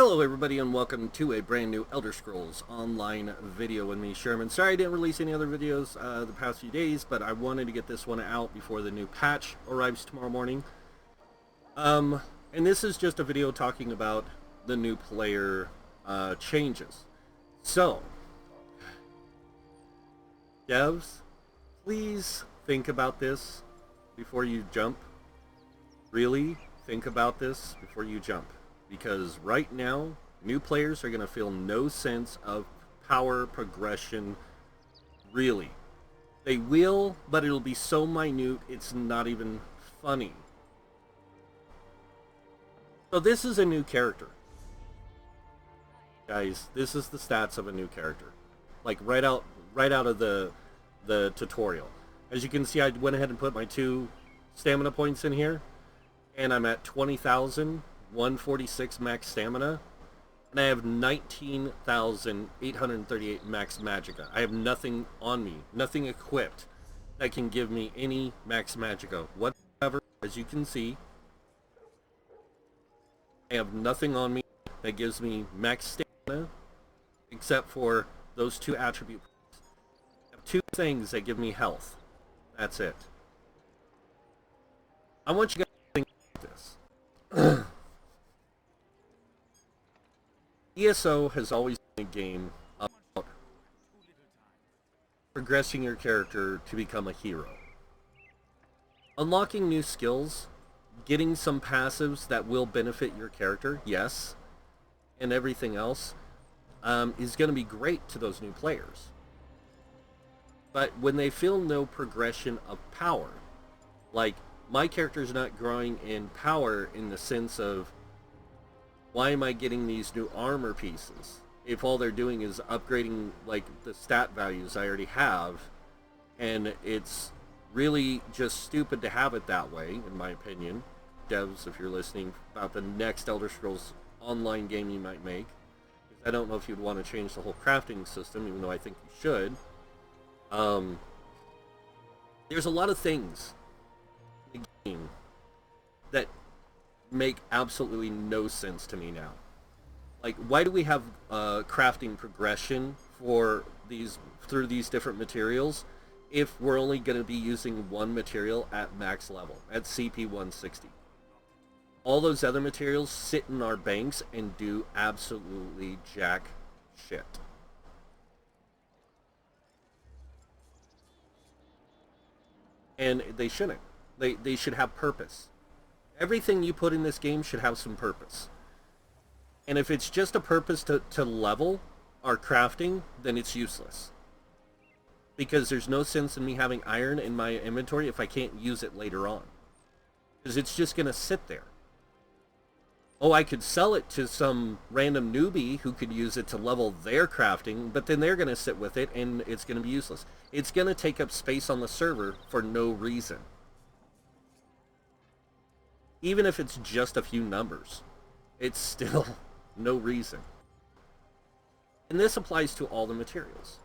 Hello everybody and welcome to a brand new Elder Scrolls Online video with me, Sherman. Sorry I didn't release any other videos the past few days, but I wanted to get this one out before the new patch arrives tomorrow morning. And this is just a video talking about the new player changes. So, devs, please think about this before you jump. Really think about this before you jump. Because right now, new players are going to feel no sense of power progression, really. They will, but it'll be so minute, it's not even funny. So this is a new character. Guys, this is the stats of a new character. Like right out of the tutorial. As you can see, I went ahead and put my 2 stamina points in here. And I'm at 20,146 max stamina, and I have 19,838 max magicka. I have nothing on me, nothing equipped that can give me any max magicka whatever. As you can see, I have nothing on me that gives me max stamina except for those 2 attribute points. I have 2 things that give me health. That's it. I want you guys to think about this. ESO has always been a game about progressing your character to become a hero. Unlocking new skills, getting some passives that will benefit your character, yes, and everything else is going to be great to those new players. But when they feel no progression of power, like my character's not growing in power in the sense of, why am I getting these new armor pieces if all they're doing is upgrading like the stat values I already have, and it's really just stupid to have it that way, in my opinion. Devs, if you're listening, about the next Elder Scrolls Online game you might make, I don't know if you'd want to change the whole crafting system, even though I think you should. There's a lot of things in the game that make absolutely no sense to me now. Like, why do we have crafting progression for through these different materials if we're only going to be using one material at max level, at CP 160? All those other materials sit in our banks and do absolutely jack shit. And they shouldn't. They should have purpose. Everything you put in this game should have some purpose. And if it's just a purpose to level our crafting, then it's useless. Because there's no sense in me having iron in my inventory if I can't use it later on. Because it's just going to sit there. Oh, I could sell it to some random newbie who could use it to level their crafting, but then they're going to sit with it and it's going to be useless. It's going to take up space on the server for no reason. Even if it's just a few numbers, it's still no reason. And this applies to all the materials.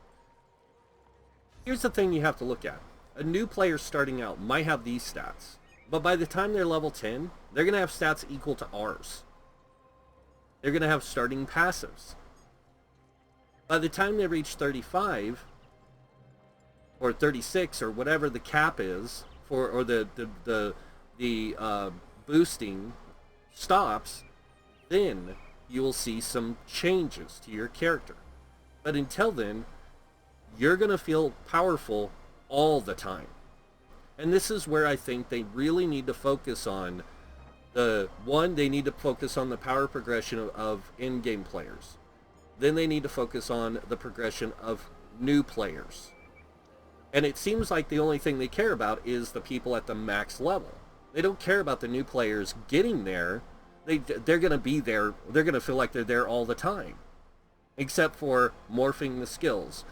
Here's the thing you have to look at. A new player starting out might have these stats, but by the time they're level 10, they're going to have stats equal to ours. They're going to have starting passives. By the time they reach 35, or 36, or whatever the cap is, or the boosting stops, then you will see some changes to your character. But until then, you're going to feel powerful all the time. And this is where I think they really need to focus on they need to focus on the power progression of in-game players. Then they need to focus on the progression of new players. And it seems like the only thing they care about is the people at the max level. They don't care about the new players getting there. They're going to be there. They're going to feel like they're there all the time. Except for morphing the skills,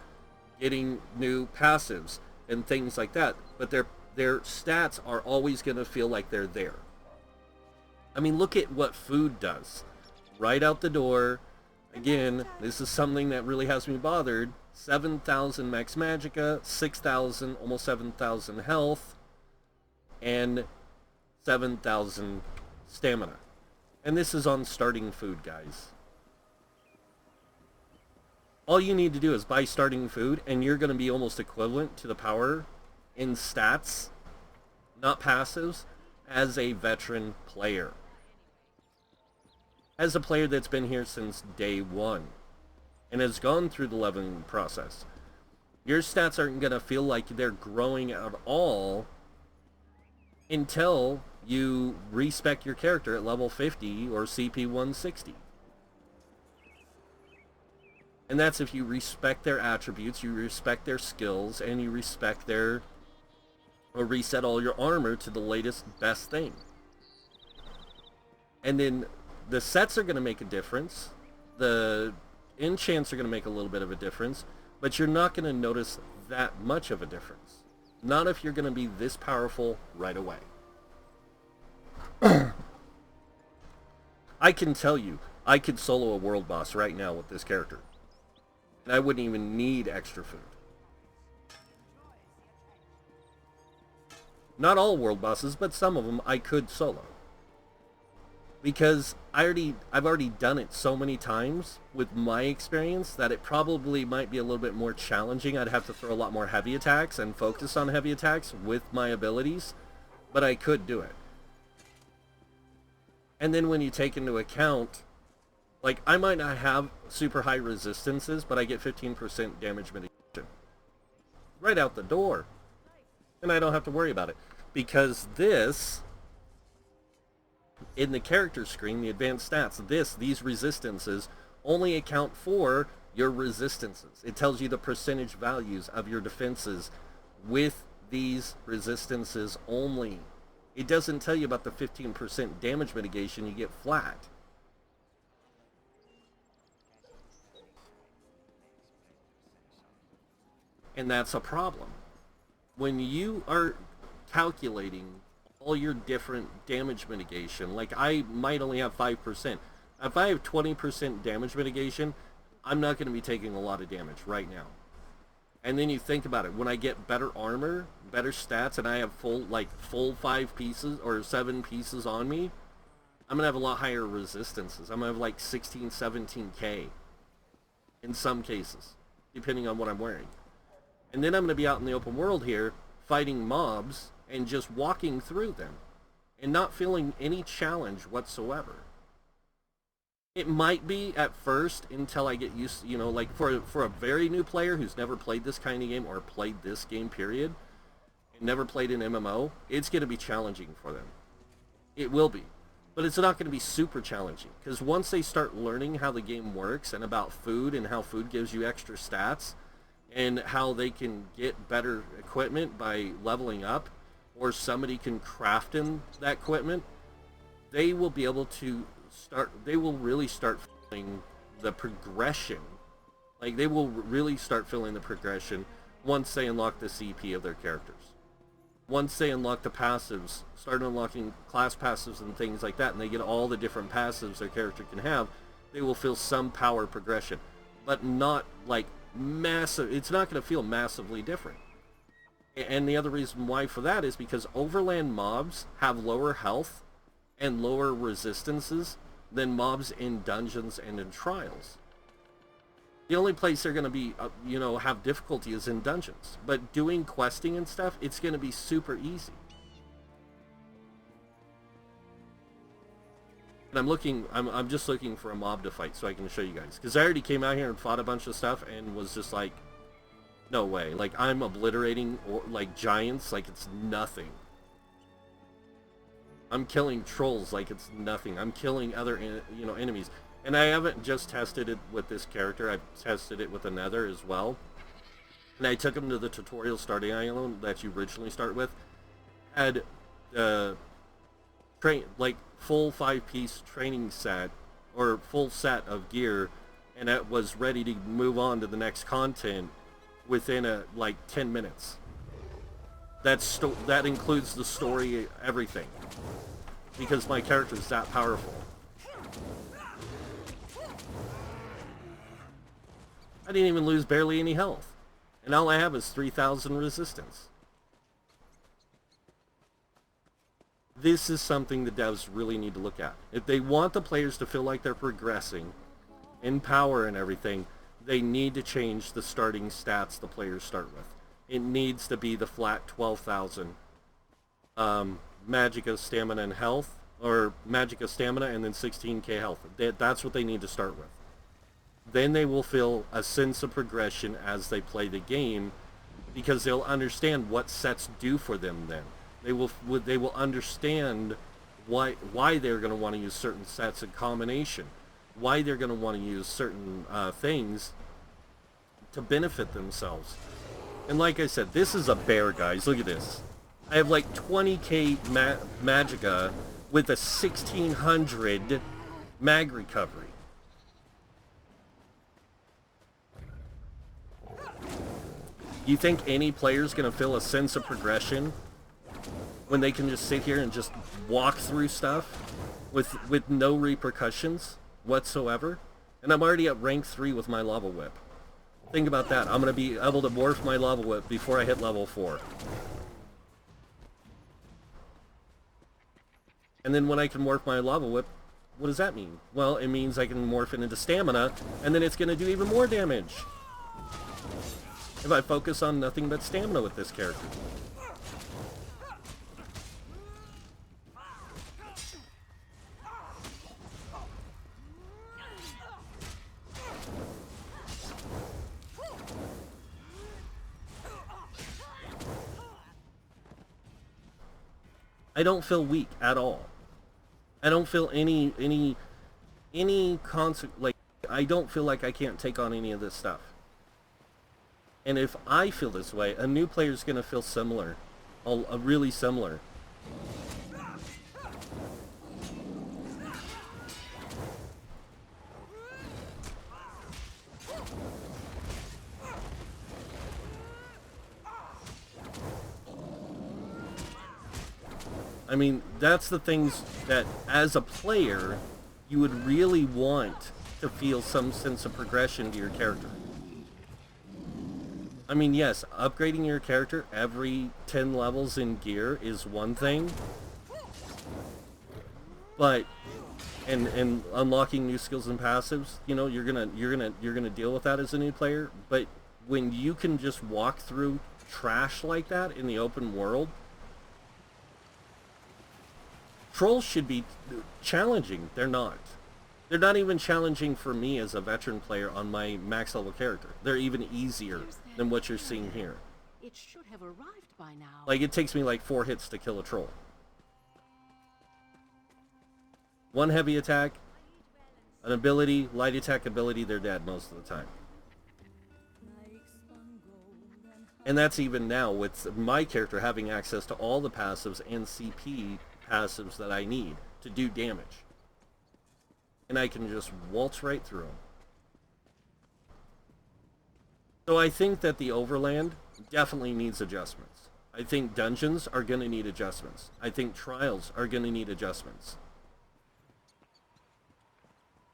getting new passives, and things like that. But their stats are always going to feel like they're there. I mean, look at what food does. Right out the door. Again, this is something that really has me bothered. 7,000 max magicka, 6,000, almost 7,000 health, and 7,000 stamina. And this is on starting food, guys. All you need to do is buy starting food, and you're going to be almost equivalent to the power in stats, not passives, as a veteran player. As a player that's been here since day one and has gone through the leveling process. Your stats aren't going to feel like they're growing at all until you respec your character at level 50 or CP 160. And that's if you respect their attributes, you respect their skills, and you respect their, or reset all your armor to the latest best thing. And then the sets are going to make a difference. The enchants are going to make a little bit of a difference, but you're not going to notice that much of a difference. Not if you're going to be this powerful right away. I can tell you, I could solo a world boss right now with this character. And I wouldn't even need extra food. Not all world bosses, but some of them I could solo. Because I've already done it so many times with my experience that it probably might be a little bit more challenging. I'd have to throw a lot more heavy attacks and focus on heavy attacks with my abilities, but I could do it. And then when you take into account, like, I might not have super high resistances, but I get 15% damage mitigation. Right out the door. And I don't have to worry about it. Because this, in the character screen, the advanced stats, these resistances only account for your resistances. It tells you the percentage values of your defenses with these resistances only. It doesn't tell you about the 15% damage mitigation you get flat. And that's a problem. When you are calculating all your different damage mitigation, like I might only have 5%. If I have 20% damage mitigation, I'm not going to be taking a lot of damage right now. And then you think about it, when I get better armor, better stats, and I have full 5 pieces or 7 pieces on me, I'm going to have a lot higher resistances. I'm going to have like 16, 17k in some cases, depending on what I'm wearing. And then I'm going to be out in the open world here, fighting mobs, and just walking through them, and not feeling any challenge whatsoever. It might be at first until I get used to, like for a very new player who's never played this kind of game or played this game period, and never played an MMO, it's going to be challenging for them. It will be. But it's not going to be super challenging, because once they start learning how the game works and about food and how food gives you extra stats, and how they can get better equipment by leveling up, or somebody can craft in that equipment, they will be able to they will really start feeling the progression. Like, they will really start feeling the progression once they unlock the CP of their characters. Once they unlock the passives, start unlocking class passives and things like that, and they get all the different passives their character can have, they will feel some power progression. But not like massive. It's not going to feel massively different. And the other reason why for that is because Overland mobs have lower health and lower resistances than mobs in dungeons and in trials. The only place they're going to be, have difficulty is in dungeons. But doing questing and stuff, it's going to be super easy. And I'm just looking for a mob to fight so I can show you guys. Because I already came out here and fought a bunch of stuff and was just like, no way. Like, I'm obliterating giants like it's nothing. I'm killing trolls like it's nothing. I'm killing other, enemies. And I haven't just tested it with this character. I've tested it with another as well. And I took him to the tutorial starting island that you originally start with. Had full 5-piece training set, or full set of gear, and it was ready to move on to the next content within 10 minutes. That includes the story, everything, because my character is that powerful. I didn't even lose barely any health, and all I have is 3,000 resistance. This is something the devs really need to look at. If they want the players to feel like they're progressing in power and everything, they need to change the starting stats the players start with. It needs to be the flat 12,000 magic of stamina and health, or magic of stamina and then 16k health. That's what they need to start with. Then they will feel a sense of progression as they play the game, because they'll understand what sets do for them then. They will understand why they're going to want to use certain sets in combination, why they're going to want to use certain things to benefit themselves. And like I said, this is a bear, guys. Look at this. I have like 20k magicka with a 1600 mag recovery. You think any player's going to feel a sense of progression when they can just sit here and just walk through stuff with no repercussions whatsoever? And I'm already at rank 3 with my lava whip. Think about that. I'm going to be able to morph my lava whip before I hit level 4. And then when I can morph my lava whip, what does that mean? Well, it means I can morph it into stamina, and then it's going to do even more damage if I focus on nothing but stamina with this character. I don't feel weak at all. I don't feel any like, I don't feel like I can't take on any of this stuff. And if I feel this way, a new player is going to feel similar, really similar. I mean, that's the things that, as a player, you would really want to feel some sense of progression to your character. I mean, yes, upgrading your character every 10 levels in gear is one thing, but and unlocking new skills and passives, you know, you're gonna deal with that as a new player. But when you can just walk through trash like that in the open world, trolls should be challenging. They're not. They're not even challenging for me as a veteran player on my max level character. They're even easier than what you're seeing here. It should have arrived by now. Like, it takes me like 4 hits to kill a troll. One heavy attack, an ability, light attack ability, they're dead most of the time. And that's even now with my character having access to all the passives and CP passives that I need to do damage. And I can just waltz right through them. So I think that the Overland definitely needs adjustments. I think dungeons are going to need adjustments. I think trials are going to need adjustments.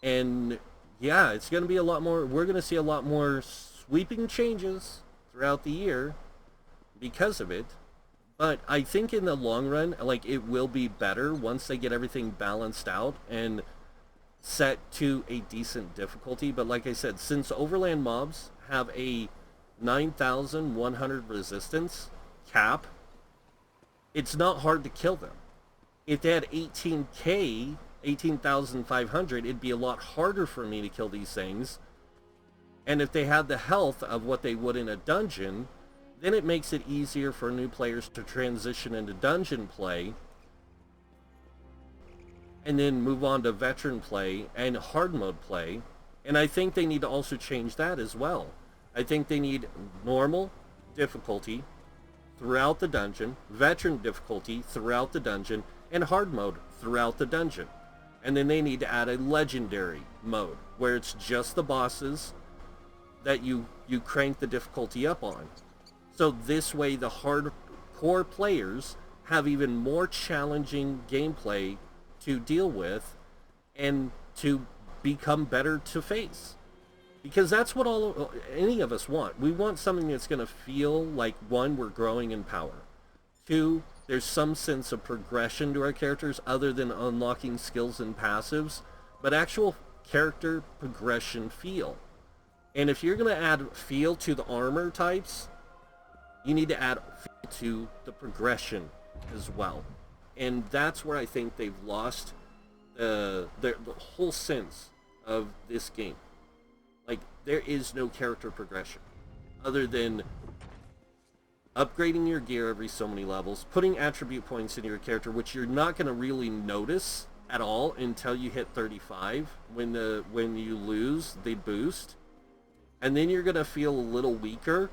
And yeah, it's going to be a lot more, we're going to see a lot more sweeping changes throughout the year because of it. But I think in the long run, like, it will be better once they get everything balanced out and set to a decent difficulty. But like I said, since Overland mobs have a 9,100 resistance cap, it's not hard to kill them. If they had 18k, 18,500, it'd be a lot harder for me to kill these things. And if they had the health of what they would in a dungeon, then it makes it easier for new players to transition into dungeon play and then move on to veteran play and hard mode play. And I think they need to also change that as well. I think they need normal difficulty throughout the dungeon, veteran difficulty throughout the dungeon, and hard mode throughout the dungeon. And then they need to add a legendary mode where it's just the bosses that you crank the difficulty up on. So this way the hardcore players have even more challenging gameplay to deal with and to become better to face. Because that's what any of us want. We want something that's going to feel like, one, we're growing in power. Two, there's some sense of progression to our characters other than unlocking skills and passives, but actual character progression feel. And if you're going to add feel to the armor types, you need to add feel to the progression as well. And that's where I think they've lost the whole sense of this game. Like, there is no character progression other than upgrading your gear every so many levels, putting attribute points in your character, which you're not going to really notice at all until you hit 35. When you lose, they boost, and then you're going to feel a little weaker,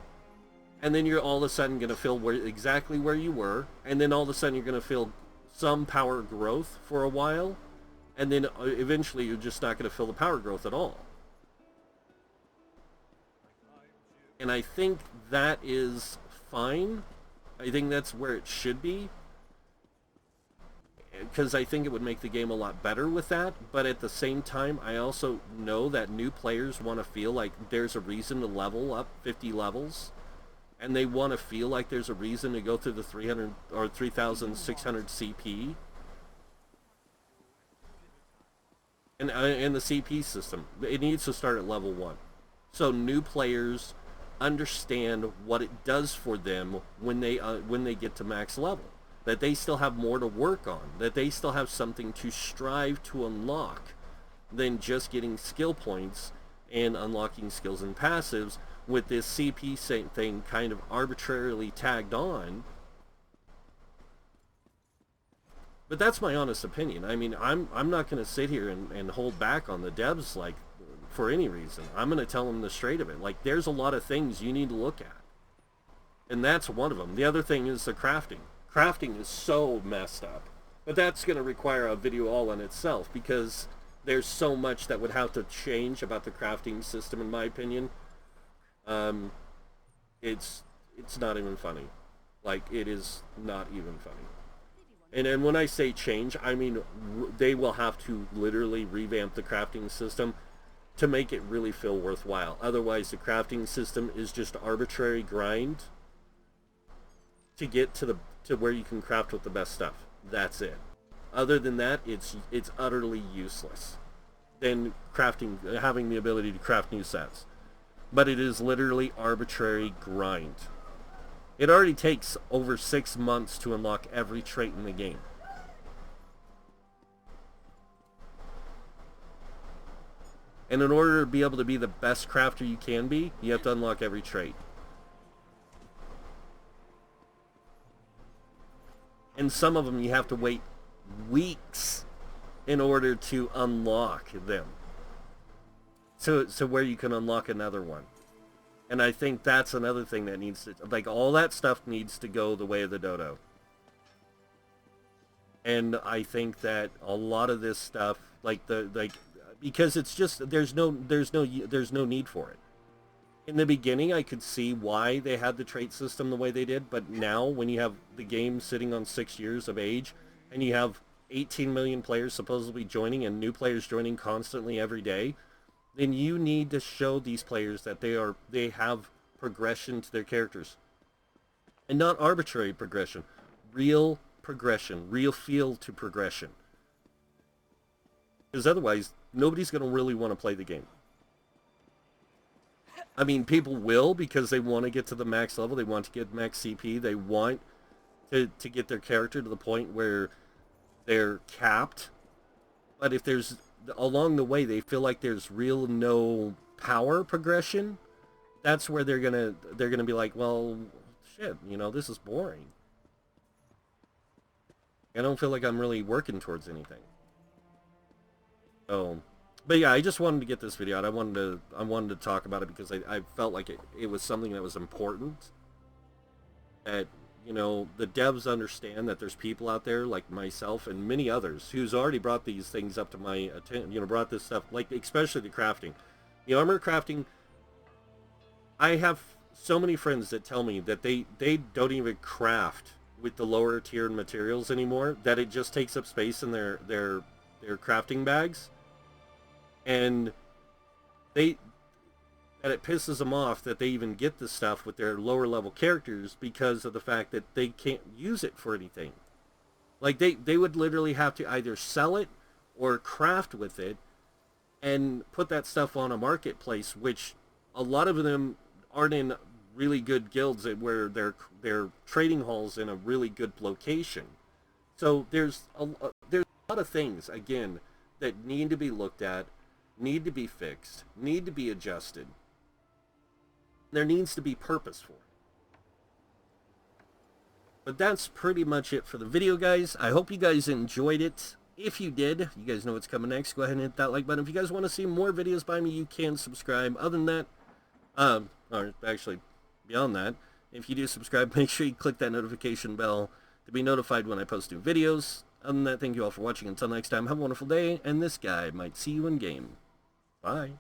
and then you're all of a sudden going to feel exactly where you were, and then all of a sudden you're going to feel some power growth for a while, and then eventually you're just not going to feel the power growth at all. And I think that is fine. I think that's where it should be, because I think it would make the game a lot better with that. But at the same time, I also know that new players want to feel like there's a reason to level up 50 levels, and they want to feel like there's a reason to go through the 300 or 3,600 CP. And the CP system, it needs to start at level 1. So new players understand what it does for them when they get to max level. That they still have more to work on. That they still have something to strive to unlock than just getting skill points and unlocking skills and passives with this CP thing kind of arbitrarily tagged on. But that's my honest opinion. I mean, I'm not going to sit here and hold back on the devs like for any reason. I'm going to tell them the straight of it. Like, there's a lot of things you need to look at, and that's one of them. The other thing is the crafting. Crafting is so messed up, but that's going to require a video all on itself, because there's so much that would have to change about the crafting system, in my opinion. It's not even funny. Like, it is not even funny. And when I say change, I mean they will have to literally revamp the crafting system to make it really feel worthwhile. Otherwise, the crafting system is just arbitrary grind to get to where you can craft with the best stuff. That's it. Other than that, it's utterly useless than crafting, having the ability to craft new sets. But it is literally arbitrary grind. It already takes over 6 months to unlock every trait in the game. And in order to be able to be the best crafter you can be, you have to unlock every trait. And some of them you have to wait weeks in order to unlock them. So where you can unlock another one. And I think that's another thing that needs to, like, all that stuff needs to go the way of the dodo. And I think that a lot of this stuff, because it's just, there's no need for it. In the beginning, I could see why they had the trait system the way they did, but now when you have the game sitting on 6 years of age, and you have 18 million players supposedly joining and new players joining constantly every day, then you need to show these players that they have progression to their characters. And not arbitrary progression. Real progression. Real feel to progression. Because otherwise, nobody's going to really want to play the game. I mean, people will, because they want to get to the max level. They want to get max CP. They want to get their character to the point where they're capped. But if there's, along the way, they feel like there's no power progression, that's where they're gonna be like, well, shit, this is boring. I don't feel like I'm really working towards anything. So, but yeah, I just wanted to get this video out. I wanted to talk about it because I felt like it was something that was important. That, the devs understand that there's people out there like myself and many others who's already brought these things up to my attention, brought this stuff, like especially the crafting. The armor crafting, I have so many friends that tell me that they don't even craft with the lower tier materials anymore, that it just takes up space in their crafting bags. And that it pisses them off that they even get this stuff with their lower level characters because of the fact that they can't use it for anything. Like, they would literally have to either sell it or craft with it and put that stuff on a marketplace, which a lot of them aren't in really good guilds where they're trading halls in a really good location. So there's a lot of things again that need to be looked at, need to be fixed, need to be adjusted. There needs to be purpose for it. But that's pretty much it for the video, guys. I hope you guys enjoyed it. If you did, you guys know what's coming next. Go ahead and hit that like button. If you guys want to see more videos by me, you can subscribe. Other than that, or actually, beyond that, if you do subscribe, make sure you click that notification bell to be notified when I post new videos. Other than that, thank you all for watching. Until next time, have a wonderful day, and this guy might see you in game. Bye.